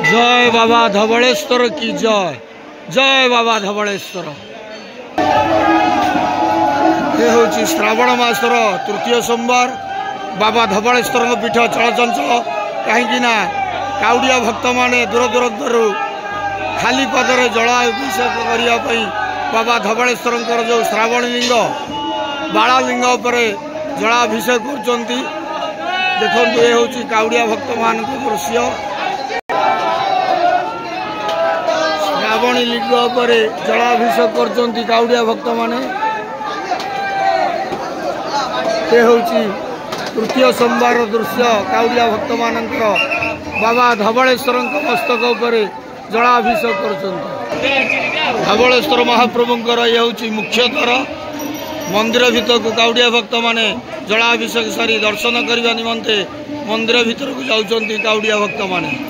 जय बाबा धवलेश्वर की जय। जय बाबा धवलेश्वर। ये हूँ श्रावण मासर तृतीय सोमवार बाबा धवलेश्वर पीठ चलचंचल कहीं काउड़िया भक्त माने दूर दूर खाली पदरे जलाभिषेक करने बाबा धवलेश्वर जो श्रावण लिंग बाला लिंग जलाभिषेक कर देखो ये हूँ काउड़िया भक्त मान दृश्य श्रावणी लिंग जलाभिषेक कर काउड़िया भक्त माने। ये हूँ तृतीय सोमवार दृश्य काउड़िया भक्त मान बाबा धवलेश्वर मस्तक उपर जलाभिषेक कर धवलेश्वर महाप्रभुंर ये हूँ मुख्य द्वार मंदिर भीतर को काउड़िया भक्त माने जलाभिषेक सारी दर्शन करने निमंते मंदिर भीतर को जाउछंती काउड़िया भक्त माने।